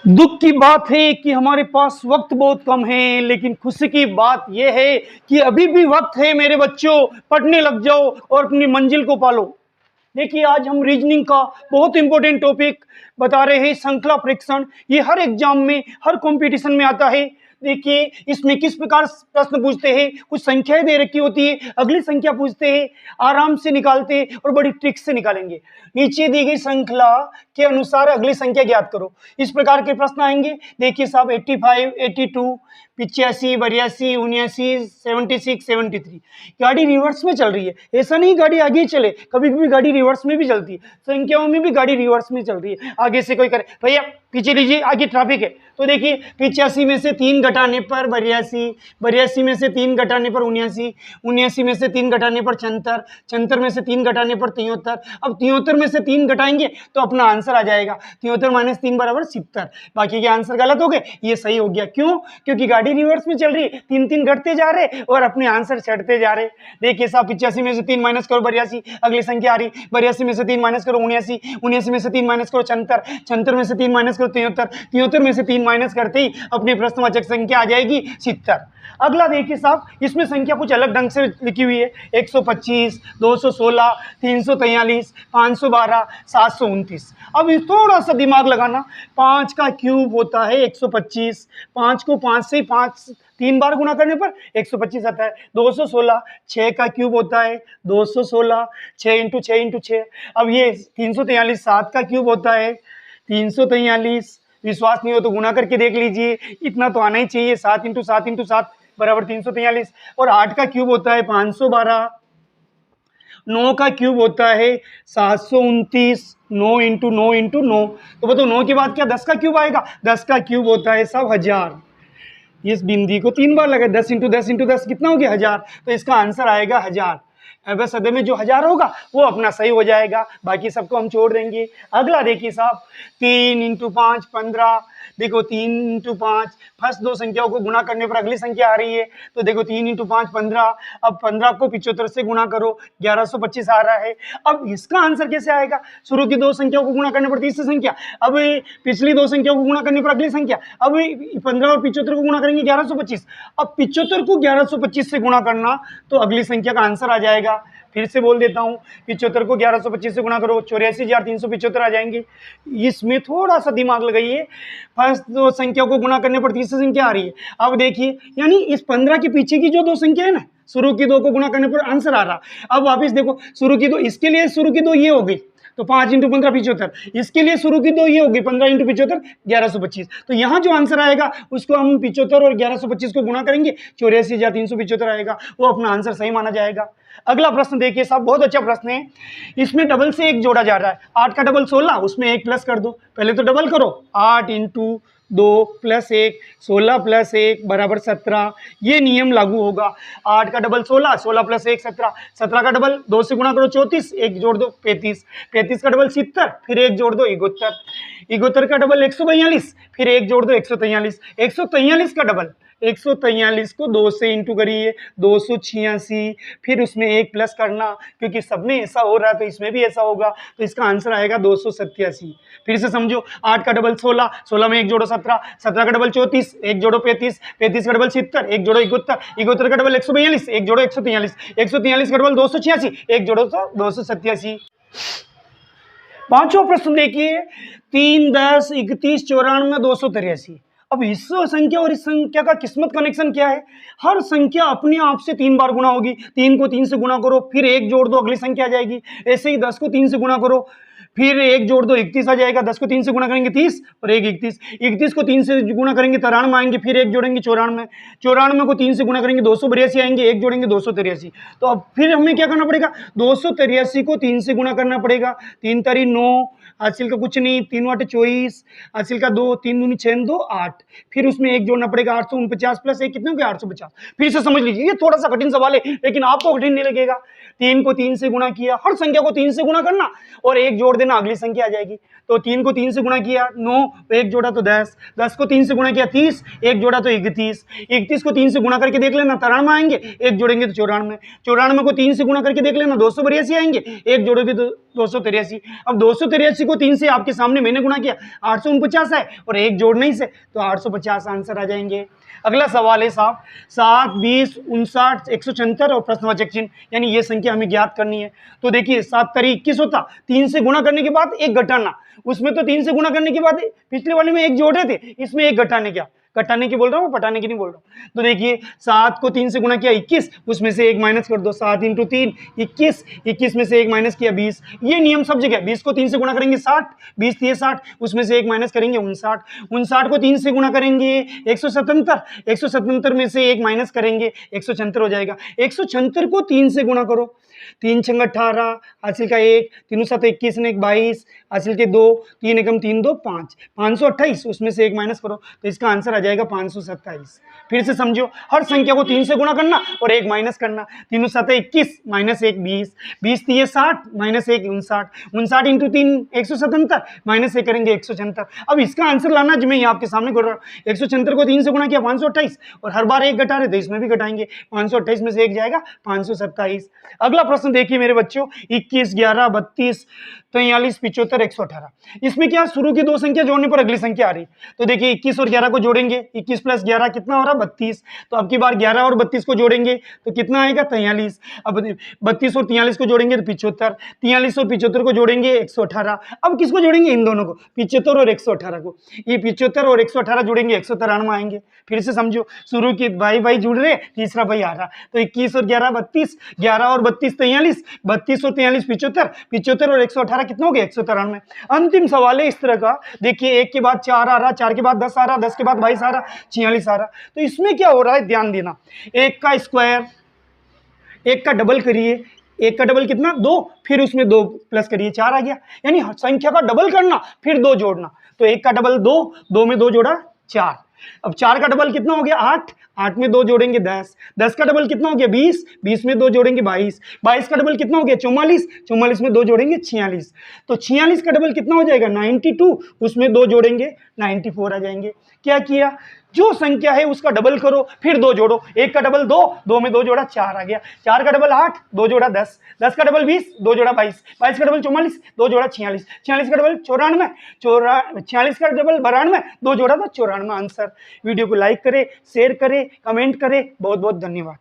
दुख की बात है कि हमारे पास वक्त बहुत कम है, लेकिन खुशी की बात यह है कि अभी भी वक्त है। मेरे बच्चों, पढ़ने लग जाओ और अपनी मंजिल को पालो। देखिए, आज हम रीजनिंग का बहुत इंपॉर्टेंट टॉपिक बता रहे हैं, श्रृंखला परीक्षण। ये हर एग्जाम में, हर कंपटीशन में आता है। देखिए, इसमें किस प्रकार प्रश्न पूछते हैं। कुछ संख्याएं दे रखी होती है, अगली संख्या पूछते हैं, आराम से निकालते हैं और बड़ी ट्रिक से निकालेंगे। नीचे दी गई श्रृंखला के अनुसार अगली संख्या ज्ञात करो। इस प्रकार के प्रश्न आएंगे। देखिए साहब, 85, 82, 85, 82, 79, 76, 73। गाड़ी रिवर्स में चल रही है। ऐसा नहीं गाड़ी आगे ही चले, कभी कभी गाड़ी रिवर्स में भी चलती है। संख्याओं में भी गाड़ी रिवर्स में चल रही है। आगे से कोई करे, भैया पीछे लीजिए, आगे ट्रैफिक है। तो देखिए, 85 में से 3 घटाने पर 82, 82 में से 3 घटाने पर 79, 79 में से 3 घटाने पर 76, 76 में से 3 घटाने पर 73। अब 73 में से 3 घटाएंगे तो अपना आंसर आ जाएगा 73 माइनस 3 बराबर 70। बाकी के आंसर गलत हो गए, ये सही हो गया। क्यों? क्योंकि गाड़ी रिवर्स में चल रही है, 3 घटते जा रहे और अपने आंसर चढ़ते जा रहे। देखिए साहब, 85 में से 3 माइनस करो 82, अगली संख्या आ रही। 82 में से 3 माइनस करो 79, 79 में से 3 माइनस करो 76, 76 में से 3 माइनस करो 73, 73 में से 3 माइनस करते ही अपनी प्रश्नवाचक संख्या आ जाएगी 70। अगला देखिए साहब, इसमें संख्या कुछ अलग ढंग से लिखी हुई है। 125, 216, 343, 512, 729। अब थोड़ा सा दिमाग लगाना। 5 का क्यूब होता है 125। 5 को 5 से 5 3 बार गुना करने पर 125 आता है। 216, 6 का क्यूब होता है 216, 6 इंटू 6 इंटू 6। अब ये 343, 7 का क्यूब होता है 343। विश्वास नहीं हो तो गुना करके देख लीजिए, इतना तो आना ही चाहिए। 7 इंटू 7 इंटू 7 बराबर 343। और 8 का क्यूब होता है 512। 9 का क्यूब होता है 729। 9 इंटू 9 इंटू 9। तो बताओ 9 के बाद क्या 10 का क्यूब आएगा? 10 का क्यूब होता है सब 1000। इस बिंदी को 3 बार लगा, 10 इंटू 10 इंटू 10 कितना हो गया? 1000। तो इसका आंसर आएगा 1000। अब सदे में जो 1000 होगा वो अपना सही हो जाएगा, बाकी सबको हम छोड़ देंगे। अगला देखिए साहब, 3 इंटू 5 15। देखो 3 इंटू 5, फर्स्ट दो संख्याओं को गुना करने पर अगली संख्या आ रही है। तो देखो 3 इंटू 5 15। अब 15 को 75 से गुना करो, 1125 आ रहा है। अब इसका आंसर कैसे आएगा? शुरू की दो संख्याओं को गुना करने पर तीसरी संख्या, अब पिछली दो संख्याओं को गुना करने पर अगली संख्या। अब 15 और 75 को गुना करेंगे 1125। अब 75 को 1125 से गुना करना तो अगली संख्या का आंसर आ जाएगा। फिर से बोल देता हूं, 75 को 1125 से गुना करो, 84,375 आ जाएंगे। इसमें थोड़ा सा दिमाग लगाइए। फर्स्ट दो संख्या को गुना करने पर तीसरी संख्या आ रही है। अब देखिए, यानी इस 15 के पीछे की जो दो संख्या है ना, शुरू की दो को गुना करने पर आंसर आ रहा। अब वापिस देखो, शुरू की दो, इसके लिए शुरू की दो ये हो गई, तो 5 इंटू 15 75। इसके लिए शुरू की दो ये होगी, 15 इंटू 75 1125। तो यहाँ जो आंसर आएगा उसको हम 75 और 1125 को गुना करेंगे, 84,375 आएगा। वो अपना आंसर सही माना जाएगा। अगला प्रश्न देखिए साहब, बहुत अच्छा प्रश्न है। इसमें डबल से एक जोड़ा जा रहा है। 8 का डबल 16, उसमें एक प्लस कर दो। पहले तो डबल करो, 8 इंटू 2 प्लस 1, 16 प्लस 1 बराबर 17। ये नियम लागू होगा। 8 का डबल 16, 16 प्लस 1 17। 17 का डबल 2 से गुणा करो 34, 1 जोड़ दो 35। 35 का डबल 70, फिर 1 जोड़ दो 71। 71 का डबल 142, फिर 1 जोड़ दो 143। 143 का डबल 143 को 2 से इंटू करिए, 286। फिर उसमें 1 प्लस करना, क्योंकि सब में ऐसा हो रहा है तो इसमें भी ऐसा होगा। तो इसका आंसर आएगा 287। फिर से समझो, 8 का डबल 16, 16 में 1 जोड़ो 17, 17 का डबल 34, 1 जोड़ो 35, 35 का डबल 70, 1 जोड़ो 71, 71 का डबल 142, 1 जोड़ो 143, 143 का डबल 286, 1 जोड़ो 287। पांचवा प्रश्न देखिए, 3 10 31 94 283। अब इस संख्या और इस संख्या का किस्मत कनेक्शन क्या है? हर संख्या अपने आप से 3 बार गुना होगी। 3 को 3 से गुना करो, फिर 1 जोड़ दो, अगली संख्या आ जाएगी। ऐसे ही 10 को 3 से गुना करो, फिर 1 जोड़ दो 31 आ जाएगा। 10 को 3 से गुना करेंगे 30 और 1 31। 31 को 3 से गुना करेंगे 93 आएंगे, फिर 1 जोड़ेंगे 94। 94 को 3 से गुना करेंगे 282 आएंगे, 1 जोड़ेंगे 283। तो अब फिर हमें क्या करना पड़ेगा? 283 को 3 से गुना करना पड़ेगा। 3 तारी 9, हासिल का कुछ नहीं, 3 8 24, हासिल का 2, 3 दूनी 6 2 8। फिर उसमें 1 जोड़ना पड़ेगा, 849 प्लस 1 कितने हो गए? 850। फिर से समझ लीजिए, ये थोड़ा सा कठिन सवाल है लेकिन आपको कठिन नहीं लगेगा। 3 को 3 से गुना किया, हर संख्या को 3 से गुना करना और 1 जोड़ देना, अगली संख्या आ जाएगी। तो 3 को 3 से गुना किया 9, 1 जोड़ा तो 10, 10 को 3 से गुना किया 30, 1 जोड़ा तो 31, 31 को 3 से गुना करके देख लेना 93 आएंगे, 1 जोड़ेंगे तो 94, 94 को 3 से गुना करके देख लेना 282 आएंगे, 1 जोड़ोगे तो 283। अब 283 को 3 से आपके सामने मैंने गुणा किया, 849 है और एक जोड़ने ही से, तो 850 आंसर आ जाएंगे। अगला सवाल है साहब 7, 20, 59, 176 और प्रश्नवाचक चिन्ह, यानी ये संख्या हमें ज्ञात करनी है। तो देखिए 7 तारीख 21 होता, 3 से गुणा करने के बाद एक घटाना, उसमें तो 3 से गुणा करने के बाद पिछले वाले में एक जोड़े थे, इसमें एक घटाने क्या, घटाने की बोल रहा हूँ, पटाने की नहीं बोल रहा हूँ। तो देखिए 7 को 3 से गुणा किया 21, उसमें से एक माइनस कर दो, 7 × 3 21, 21 में से एक माइनस किया 20, ये नियम सब जगह। 20 को 3 से गुणा करेंगे 60, 20 दिए 60, उसमें से एक माइनस करेंगे 59, 59 को 3 से गुणा करेंगे 177, 177 में से एक माइनस करेंगे 176 हो जाएगा। 176 को 3 से गुणा करो, 3 × 18, हासिल का 1, 3 × 7 21 ने 22, हासिल के 2, 3 एकम 3 2 5, 528, उसमें से एक माइनस करो, तो इसका आंसर आ जाएगा 527। फिर से समझो, हर संख्या को 3 से गुणा करना और एक माइनस करना। 3 × 7 21, माइनस 1 20, 20 दिए 60, माइनस 1 59, 59 × 3 177, माइनस 1 करेंगे 176। अब इसका आंसर लाना जो मैं यहाँ आपके सामने कर रहा हूँ, 176 को 3 से गुणा किया 528 और हर बार एक घटा रहे, तो इसमें भी घटाएंगे, 528 में से एक जाएगा 527। अगला प्रश्न देखिए मेरे बच्चों, 21, 11, 32, 43, 75, 118। इसमें क्या, शुरू की दो संख्या जोड़ने पर अगली संख्या आ रही। तो देखिए 21 और 11 को जोड़ेंगे, 21 + 11 कितना हो रहा है 32, तो अब की बार 11 और 32 को जोड़ेंगे तो कितना आएगा 43। अब 32 और 43 को जोड़ेंगे तो 75, 43 और 75 को जोड़ेंगे 118। अब किसको जोड़ेंगे, इन दोनों को, 75 और 118 को। ये 75 और 118 जोड़ेंगे 193 आएंगे। फिर से समझो, शुरू की भाई जुड़ रहे, तीसरा भाई आ रहा, तो 21 और 11 32, 11 और 32 43, 32 और 43 75, 75 और 118 कितना हो गया 193। अंतिम सवाल है इस तरह का, देखिए 1 के बाद 4 आ रहा, 4 के बाद 10 आ रहा, 10 के बाद 22 आ रहा, 46 आ रहा। तो इसमें क्या हो रहा है, ध्यान देना, 1 का स्क्वायर, 1 का डबल करिए, 1 का डबल कितना 2, फिर उसमें 2 प्लस करिए 4 आ गया, यानी संख्या का डबल करना फिर 2 जोड़ना। तो 1 का डबल 2, 2 में 2 जोड़ा 4। अब 4 का डबल कितना हो गया 8, 8 में 2 जोड़ेंगे 10, 10 का डबल कितना हो गया 20, 20 में 2 जोड़ेंगे 22, 22 का डबल कितना हो गया 44, 44 में 2 जोड़ेंगे 46, तो 46 का डबल कितना हो जाएगा 92, उसमें 2 जोड़ेंगे 94 आ जाएंगे। क्या किया, जो संख्या है उसका डबल करो फिर 2 जोड़ो, 1 का डबल 2, 2 में 2 जोड़ा 4 आ गया, 4 का डबल 8, 2 जोड़ा 10, 10 का डबल 20, 2 जोड़ा 22, 22 का डबल 44, 2 जोड़ा 46, 46 का डबल 94, 46 का डबल 92, 2 जोड़ा तो 94 आंसर। वीडियो को लाइक करें, शेयर करें, कमेंट करें। बहुत बहुत धन्यवाद।